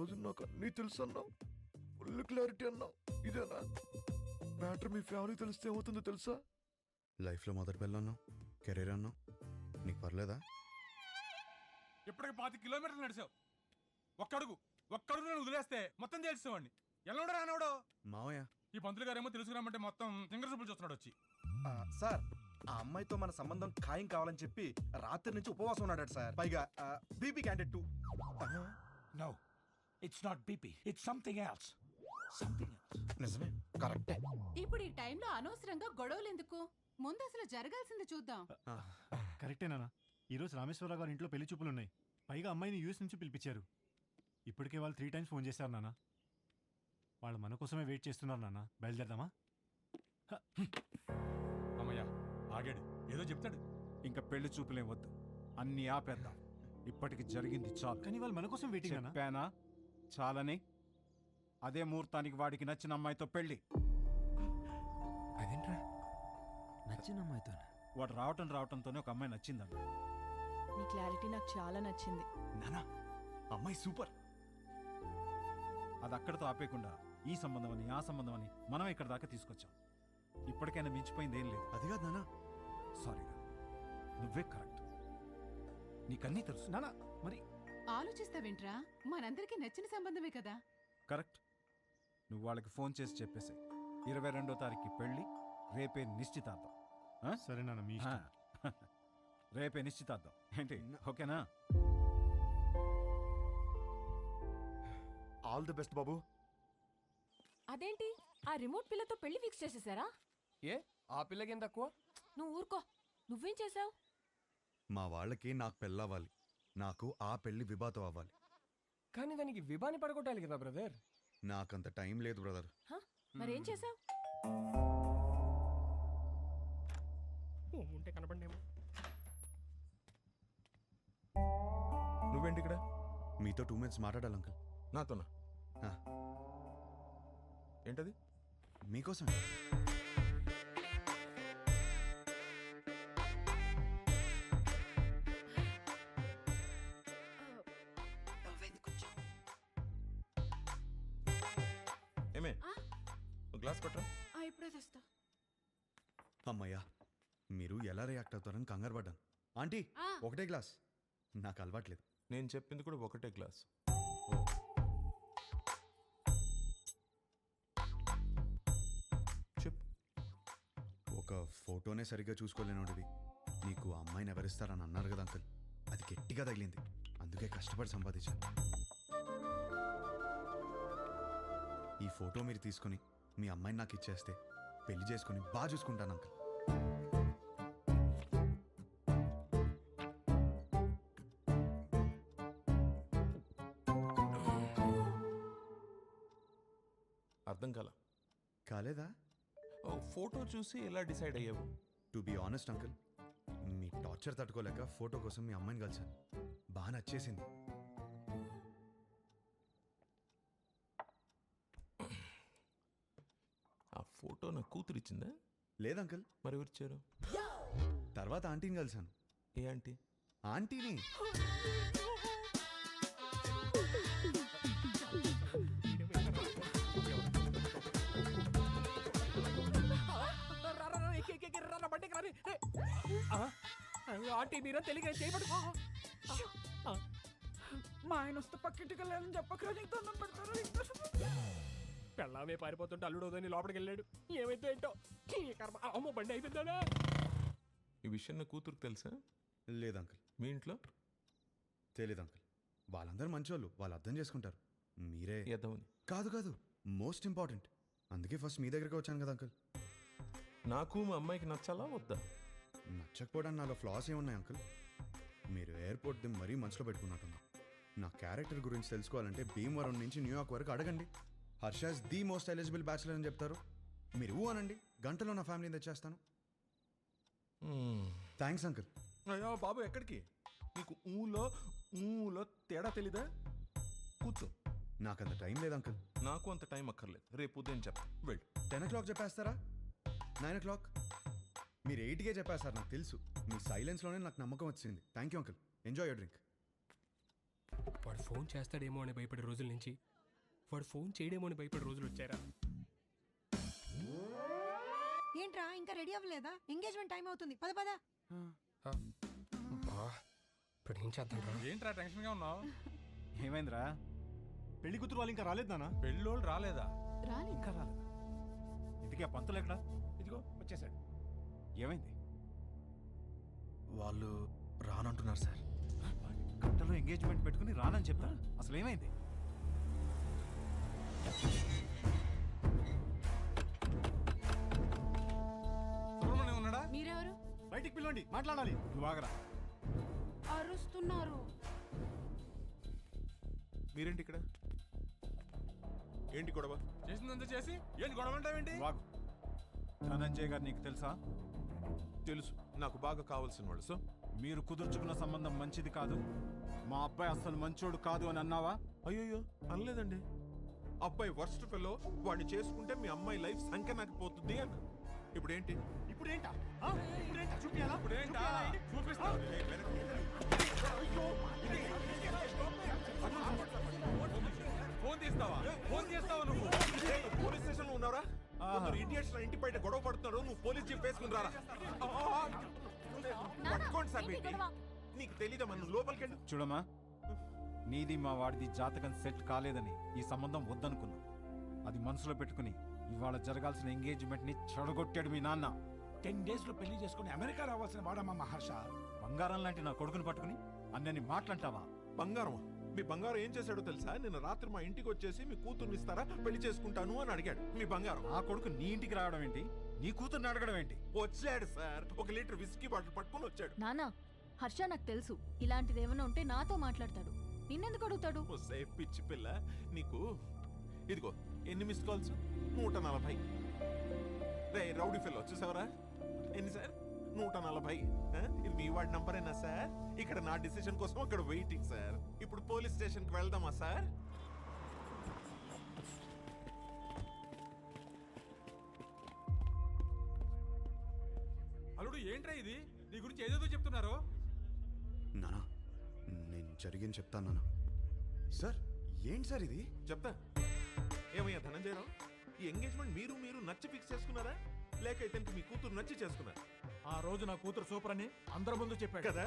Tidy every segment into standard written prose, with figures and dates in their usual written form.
రోజు నాకు అన్నీ తెలుసు అన్నావు, ఫుల్ క్లారిటీ అన్నావు. ఇదేనా మ్యాటర్? మీ ఫ్యామిలీ తెలిస్తే ఏమవుతుందో తెలుసా? లైఫ్లో మొదటి పిల్ల అన్నావు, కెరీర్ అన్నావు, నీకు పర్లేదా? ఇప్పటికి 5 కిలోమీటర్లు నడిచావు. ఒక్కడుగు నేను వదిలేస్తే మొత్తం తెలిసేవాడిని. ఎల్లవడో రానవడో మావయ్య, ఈ పంతులు గారేమో తెలుసుకురామంటే మొత్తం సింగర్ సూపులు చూస్తున్నాడు వచ్చి. సార్, ఆ అమ్మాయితో మన సంబంధం ఖాయం కావాలని చెప్పి రాత్రి నుంచి ఉపవాసం ఉన్నాడు సార్. పైగా BP candidate 2. No, it's not BP. It's something else. Something else. నిజమే, కరెక్టే. ఇప్పుడు ఈ టైంలో అనవసరంగా గొడవలు ఎందుకు? ముందు అసలు జరగాల్సింది చూద్దాం. కరెక్టేనా? ఈరోజు రామేశ్వరరావు గారి ఇంట్లో పెళ్లి చూపులు ఉన్నాయి. పైగా అమ్మాయిని యూఎస్ నుంచి పిలిపించారు. ఇప్పటికే వాళ్ళు 3 times ఫోన్ చేశారు నాన్న. వాళ్ళు మన కోసమే వెయిట్ చేస్తున్నారు నాన్న. బయలుదేరదామా? అమ్మయ్యా, ఆగాడు. ఏదో చెప్తాడు. ఇంకా పెళ్లి చూపులేం వద్దు, అన్ని ఆపేద్దాం. ఇప్పటికి జరిగింది చాలు. కానీ వాళ్ళు మన కోసం వెయిటింగ్ అన్న. చెప్పానా చాలని? అదే ముహూర్తానికి వాడికి నచ్చిన అమ్మాయితో పెళ్లి. అదేంట్రా నచ్చిన అమ్మాయితో? వాడు రావటంతోనే ఒక అమ్మాయి నచ్చిందన్న. నీ క్లారిటీ నాకు చాలా నచ్చింది. నానా, అమ్మాయి సూపర్. అది అక్కడితో ఆపేయకుండా ఈ సంబంధం అని ఆ సంబంధం అని మనం ఇక్కడ దాకా తీసుకొచ్చాం. ఇప్పటికైనా మించిపోయింది ఏం లేదు. అది కాదు నాన్న. సారీరా, నువ్వే కరెక్ట్. నీకన్నీ తెలుసు నాన్న మరి ఆలోచిస్తావేంట్రా? మనందరికీ నచ్చిన సంబంధమే కదా. కరెక్ట్. నువ్వు వాళ్ళకి ఫోన్ చేసి చెప్పేసాయి. 22వ తారీఖుకి పెళ్లి, రేపే నిశ్చితార్థం. ఆ? సరే నాన్న, మీ ఇష్టం. రేపే నిశ్చితార్థం. ఏంటి, ఓకేనా? ఆల్ ది బెస్ట్ బాబు. అదేంటి, ఆ రిమోట్ పిల్లతో పెళ్లి ఫిక్స్ చేసేసారా? ఏ ఆ పిల్లకేం తక్కువ? నువ్వు ఊరుకో. నువ్వేం చేసావు? మా వాళ్ళకి నాకు పెళ్ళవ్వాలి, నాకు ఆ పెళ్లి విభాతం అవ్వాలి. కానీ దానికి విభాని పడగొట్టాలి కదా బ్రదర్. నాకంత టైం లేదు బ్రదర్. మరేం చేసావు? ఉంటే కనపడేమో. నువ్వేంటి ఇక్కడ? మీతో 2 minutes మాట్లాడాలి అంకుల్. నాతోనా? ఆ, ఏంటది? మీకోసం. ఏమే, గ్లాస్ పట్టరా. ఇప్పుడే తెస్తా. అమ్మయ్యా, మీరు ఎలా రియాక్ట్ అవుతారని కంగారు పడ్డాను. ఆంటీ, ఒకటే గ్లాస్. నాకు అలవాట్లేదు. నేను చెప్పింది కూడా ఒకటే గ్లాస్. చెప్పు. ఒక ఫోటోనే సరిగ్గా చూసుకోలేనోడివి నీకు ఆ అమ్మాయిని ఎవరిస్తారని అన్నారు కదా అంకుల్. అది గట్టిగా తగిలింది, అందుకే కష్టపడి సంపాదించాను. ఈ ఫోటో మీరు తీసుకుని మీ అమ్మాయిని నాకు ఇచ్చేస్తే పెళ్లి చేసుకుని బాగా చూసుకుంటాను అంకుల్. అర్థం కాలేదా? ఫోటో చూసి ఎలా డిసైడ్ అయ్యావు? టు బీ ఆనెస్ట్ అంకుల్, మీ టార్చర్ తట్టుకోలేక ఫోటో కోసం మీ అమ్మాయిని కలిసాను. బాగా నచ్చేసింది. ఆ ఫోటో నా కూతురు ఇచ్చిందా? లేదు అంకుల్. మరి ఎవరిచ్చారు? తర్వాత ఆంటీని కలిసాను. ఏ ఆంటీ? ఆంటీని. ఆంటీ మీరా తెలియక చేయబడు. మా ఆయన వస్తే పక్కింటికి వెళ్ళాలని చెప్పకరా, నీకు దండం పెడతారు. పెళ్ళామే పారిపోతుంటే అల్లుడోదని లోపలికి వెళ్ళాడు. ఏమైతే ఏంటో ఈ కర్మ. అమ్మో, బండి అయిపోయిందా? ఈ విషయం నా కూతురుకు తెలుసా? లేదు అంకుల్. మీ ఇంట్లో? తెలీదు అంకుల్. వాళ్ళందరూ మంచోళ్ళు, వాళ్ళు అర్థం చేసుకుంటారు. మీరే ఎదవని. కాదు, మోస్ట్ ఇంపార్టెంట్. అందుకే ఫస్ట్ మీ దగ్గరికి వచ్చాను కదా అంకుల్. నాకు మా అమ్మాయికి నచ్చాలా వద్దా? నచ్చకపోవడానికి నాలో ఫ్లాస్ ఏమున్నాయి అంకుల్? మీరు ఎయిర్పోర్ట్ ది మరీ మనసులో పెట్టుకున్నట్టున్నా. నా క్యారెక్టర్ గురించి తెలుసుకోవాలంటే భీమవరం నుంచి న్యూయార్క్ వరకు అడగండి. Harsha's the most eligible bachelor అని చెప్తారు. మీరు అనండి, గంటలో నా ఫ్యామిలీని తెచ్చేస్తాను. Thanks uncle. అయ్యో బాబు, ఎక్కడికి? నీకు ఊలో తేడా తెలీదా? కూర్చో. నాకంత టైం లేదు అంకుల్. నాకు అంత టైం అక్కర్లేదు. రేపు ఉదయం చెప్తా. వెళ్ళు. 10 o'clock చెప్పేస్తారా? 9 o'clock? మీరు 8కే చెప్పేస్తారు, నాకు తెలుసు. మీ సైలెన్స్లోనే నాకు నమ్మకం వచ్చింది. Thank you uncle. Enjoy your drink. వాడు ఫోన్ చేస్తాడేమో అని భయపడే రోజుల నుంచి వాడు ఫోన్ చేయడేమో అని భయపడే రోజులు వచ్చారా? ఏంట్రా ఇంకా రెడీ అవ్వలేదా? ఎంగేజ్మెంట్ టైం అవుతుంది, పద పద. ఇప్పుడు ఏం చేద్దాం రా? ఏంట్రా టెన్షన్ గా ఉన్నావు? ఏమైందిరా? పెళ్లి కూతురు వాళ్ళు ఇంకా రాలేదు నాన్న. పెళ్ళోళ్ళు రాలేదా? రాలి ఇంకా రాలేదు. ఇంతకీ ఆ పంతులు ఎక్కడా? ఇదిగో వచ్చేసాడు. ఏమైంది? వాళ్ళు రానంటున్నారు సార్. గంటలో ఎంగేజ్మెంట్ పెట్టుకుని రానని చెప్తాను. అసలు ఏమైంది? సుబ్రహ్మణ్యం ఉన్నాడా? మీరెవరు? బయటికి పిలవండి, మాట్లాడాలి. నువ్వు ఆగరా. అరుస్తున్నారు. మీరేంటి ఇక్కడ? ఏంటి గొడవ? చేసిందంతా చేసి ఏంటి గొడవ అంటావేంటి? నువ్వు ఆగు. ధనంజయ్ గారు నీకు తెలుసా? తెలుసు, నాకు బాగా కావాల్సిన వాడు. సో మీరు కుదుర్చుకున్న సంబంధం మంచిది కాదు, మా అబ్బాయి అసలు మంచోడు కాదు అని అన్నావా? అయ్యో అనలేదండి. అబ్బాయి వర్స్ట్ ఫెలో, వాడిని చేసుకుంటే మీ అమ్మాయి లైఫ్ సంఖ్య నాకు పోతుంది అన్న. ఇప్పుడేంటి? ఇప్పుడేంటా? చూపియాలా? ఇప్పుడేంటా? చూపిస్తా. ఫోన్ తీస్తావా? ఫోన్ చేస్తావా నువ్వు? పోలీస్ స్టేషన్ లో ఉన్నారా? ఇడియట్స్ నా ఇంటి బయట గొడవ పడుతున్నారు. నువ్వు పోలీస్ జీప్ వేసుకుని రారా. పట్టుకోండి సార్. నీకు తెలీదా? మనం లోపలికి వెళ్ళి చూడమ్మా, నీది మా వాడిది జాతకం సెట్ కాలేదని ఈ సంబంధం వద్దనుకున్నా. అది మనసులో పెట్టుకుని ఇవాళ జరగాల్సిన ఎంగేజ్మెంట్ ని చెడగొట్టాడు మీ నాన్న. 10 days లో పెళ్లి చేసుకుని అమెరికా రావాల్సిన వాడమ్మా మహర్ష. బంగారం లాంటి నా కొడుకుని పట్టుకుని అన్నని మాట్లాంటావా? బంగారం. మీ బంగారం ఏం చేశాడో తెలుసా? నిన్న రాత్రి మా ఇంటికి వచ్చేసి మీ కూతుర్ని ఇస్తారా, పెళ్లి చేసుకుంటాను అని అడిగాడు. మీ బంగారం. ఆ కొడుకు నీ ఇంటికి రావడం ఏంటి? నీ కూతుర్ని అడగడం ఏంటి? వచ్చాడు సార్, 1 లీటర్ విస్కీ బాటిల్ పట్టుకుని వచ్చాడు. నానా, హర్ష నాకు తెలుసు ఇలాంటిది ఏమైనా ఉంటే నాతో మాట్లాడతాడు, నిన్నెందుకు అడుగుతాడు? ఓసే పిచ్చి పిల్ల, నీకు ఇదిగో ఎన్ని మిస్ కాల్స్? 140. రే రౌడీ ఫెల్లో చూసావరా? ఎన్ని సార్? 140. ఇది మీ వాడి నంబరేనా సార్? ఇక్కడ నా డిసిషన్ కోసం అక్కడ వెయిటింగ్ సార్. ఇప్పుడు పోలీస్ స్టేషన్ కి వెళ్దామా సార్? అల్లుడు ఏంట్రా ఇది? నీ గురించి ఏదేదో చెప్తున్నారు. నానా, నేను జరిగింది చెప్తాను నానా. సార్ ఏంటి సార్ ఇది? చెప్తా. ఏమయ్యా ధనంజయరావు, ఈ ఎంగేజ్మెంట్ మీరు నచ్చి ఫిక్స్ చేసుకున్నారా, లేక ఇతనికి మీ కూతురు నచ్చి చేసుకున్నారా? ఆ రోజు నా కూతురు సూపర్ అని అందరి ముందు చెప్పాడు కదా.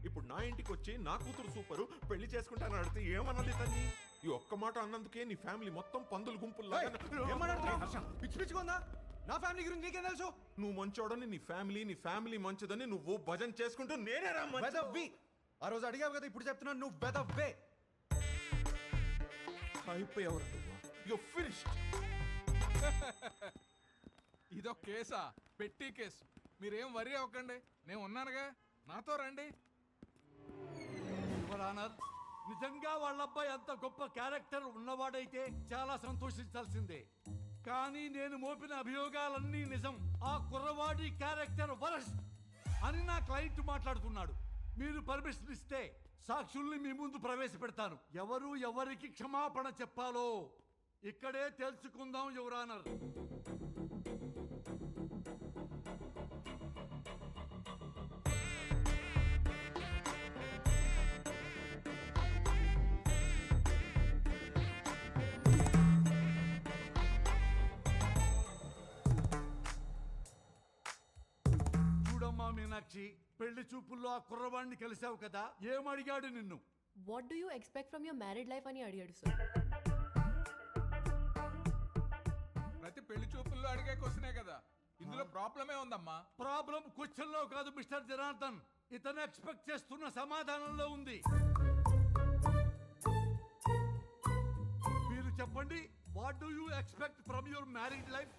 ఇప్పుడు నా ఇంటికి వచ్చి నా కూతురు సూపరు, పెళ్లి చేసుకుంటానని అడిగితే ఏమనాలి తన్ని? ఈ ఒక్క మాట అన్నందుకే నీ ఫ్యామిలీ మొత్తం పందులు గుంపుల్లా. పిచ్చి పిచ్చిగా నా ఫ్యామిలీ గురించి నీకేం తెలుసు? నువ్వు మంచోడని నీ ఫ్యామిలీ మంచిదని నువ్వు భజన చేసుకుంటూ నేనే రా వెదవ్వి. ఆ రోజు అడిగావు కదా, ఇప్పుడు చెప్తున్నాను నువ్వు వెదవ్వే. అయిపోయావు. You finished. ఇదొక కేసా? పెట్టి కేసు. మీరేం వరి అవ్వకండి, నేను ఉన్నానుగా, నాతో రండి. నిజంగా వాళ్ళ అబ్బాయి అంత గొప్ప క్యారెక్టర్ ఉన్నవాడైతే చాలా సంతోషించాల్సిందే. కానీ నేను మోపిన అభియోగాలన్నీ నిజం. ఆ కుర్రవాడి క్యారెక్టర్ వరస్ట్ అని నా క్లయింట్ మాట్లాడుతున్నాడు. మీరు పర్మిషన్ ఇస్తే సాక్షుల్ని మీ ముందు ప్రవేశపెడతాను. ఎవరు ఎవరికి క్షమాపణ చెప్పాలో ఇక్కడే తెలుసుకుందాం యువర్ ఆనర్. చూడమ్మా మీనాక్షి, పెళ్లి చూపుల్లో ఆ కుర్రవాడిని కలిసావు కదా, ఏమడిగాడు నిన్ను? What do you expect from your married life అని అడిగాడు సార్. ప్రతి పెళ్లి చూపుల్లో అడిగే క్వశ్చనే కదా, ఇందులో ప్రాబ్లమే ఉందమ్మా. ప్రాబ్లం క్వశ్చన్ లో కాదు మిస్టర్ జనార్దన్, ఇతను ఎక్స్పెక్ట్ చేస్తున్న సమాధానంలో ఉంది. మీరు చెప్పండి, what do you expect from your married life?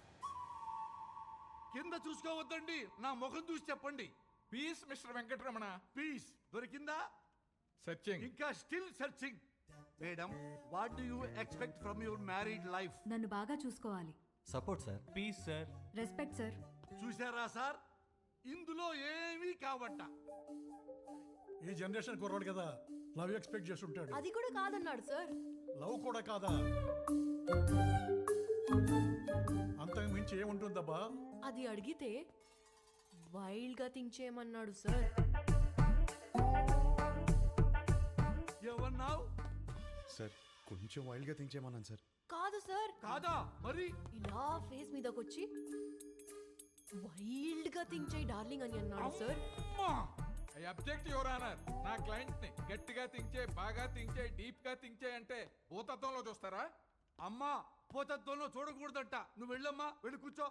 కింద చూసుకోవద్దండి, నా ముఖం చూసి చెప్పండి. Peace mister Venkataramana. పీస్ దొరికిందా? సర్చింగ్. ఇంకా still searching. Madam, what do you expect from your married life? నన్ను బాగా చూసుకోవాలి. Support sir. Peace sir. Respect sir. చూసారా సార్, ఇందులో ఏమీ కావట్ట. ఈ జనరేషన్ కుర్రాడు కదా, లవ్ ఎక్స్పెక్ట్ చేస్తుంటాడు. అది కూడా కాదన్నాడు సార్. లవ్ కూడా కాదా? అంతకు మించి ఏముంటుందబ్బా? అది అడిగితే వైల్డ్ గా థింక్ చేయమన్నాడు సార్. ఏమన్నావు? సార్ కొంచెం వైల్డ్గా థింక్ చేయమన్నాను సార్. కాదు సార్, కాదా మరి? ఇలా ఫేస్ మీదకి వచ్చి వైల్డ్ గా థింక్ చేయి డార్లింగ్ అని అన్నాడు sir. I object your honour. నా క్లయింట్ ని గట్టిగా థింక్ చేయి, బాగా థింక్ చేయి, డీప్ గా థింక్ చేయి అంటే భూతత్వంలో చూస్తారా? అమ్మా పోతత్వంలో చూడకూడదంట. నువ్వు వెళ్ళమ్మా, వెళ్ళి కూర్చో.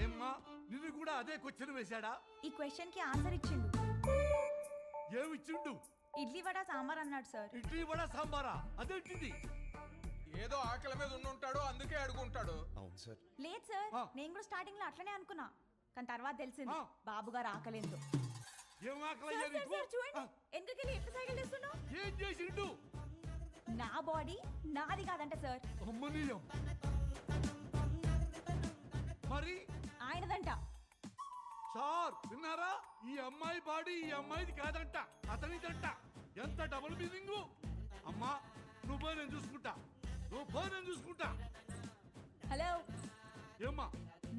ఏమ్మా నిన్ను కూడా అదే క్వశ్చన్ వేశాడా? ఈ క్వశ్చన్ కి ఆన్సర్ ఇచ్చిండు. ఏమిచ్చిండు? ఇడ్లీ వడ సాంబార్ అన్నాడు సార్. ఇడ్లీ వడ సాంబారా? అదేంటిది? ఏదో ఆకలి మీద ఉండుంటాడు, అందుకే అడుగుంటాడు. అవును సార్. లేదు సార్, నేను కూడా స్టార్టింగ్ లో అట్లనే అనుకున్నా, కానీ తర్వాత తెలిసింది ఆ. బాబు గారు ఆకలేదు. ఏం ఆకలయ్యా నీకు? చూడండి ఎందుకని ఎట్లా సైకిల్ చేస్తున్నావు? ఏం చేసిండు? నా బాడీ నాది కాదంట సార్, అమ్మనీయం. మరి ఆయనదంట. సార్ విన్నారా? ఈ అమ్మాయి బాడీ ఈ అమ్మాయిది కాదంట, అతనిదంట. ఎంత డబుల్ మీనింగ్. అమ్మా నువ్వు పోయి నేను చూసుకుంటా, నువ్వు పోయి నేను చూసుకుంటా. హలో, ఏమ్మా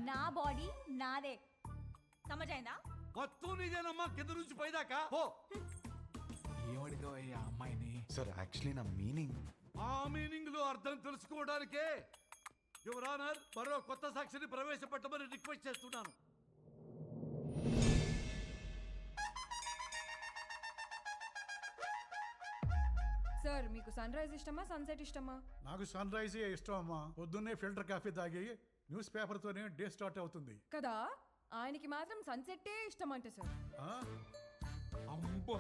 నా బాడీ నాదే, సమజైందా? మొత్తం నీదేనమ్మా, కింద నుంచి పైదాకా పో. ఏమడిగావయ్యా అమ్మాయిని? సార్ యాక్చువల్లీ నా మీనింగ్. ఆ మీనింగ్ లో అర్థం తెలుసుకోవడానికే యువర్ ఆనర్ మరో కొత్త సాక్షిని ప్రవేశపెట్టమని రిక్వెస్ట్ చేస్తున్నాను. సార్ మీకు సన్ రైజ్ ఇష్టమా సన్సెట్ ఇష్టమా? నాకు సన్ రైజే ఇష్టం అమ్మా. పొద్దున్నే ఫిల్టర్ కాఫీ తాగి న్యూస్ పేపర్తోనే డే స్టార్ట్ అవుతుంది కదా, ఆయనకి మాత్రం సన్సెట్టే ఇష్టం అంట సార్. ఆ? అమ్మో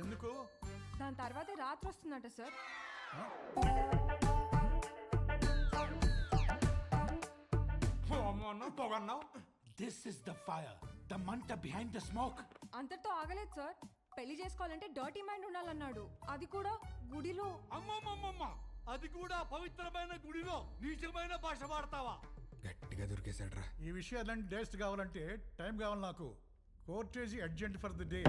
ఎందుకు? దాని తర్వాతే రాత్రి వస్తుందంట సార్. పొగన్నావు. This is the fire, the మంట బిహైండ్ ద స్మోక్. అంతటితో ఆగలేదు సార్, పెళ్లి చేసుకోవాలంటే డర్టీ మైండ్ ఉండాలన్నాడు, అది కూడా గుడిలో. అమ్మమ్మమ్మమ్మ, అది కూడా పవిత్రమైన గుడిలో నీచమైన భాష వాడతావా? గట్టిగా దొరికేశాడు రా. ఈ విషయాలన్నీ డేస్ట్ కావాలంటే టైం కావాలి నాకు. Court is urgent for the day.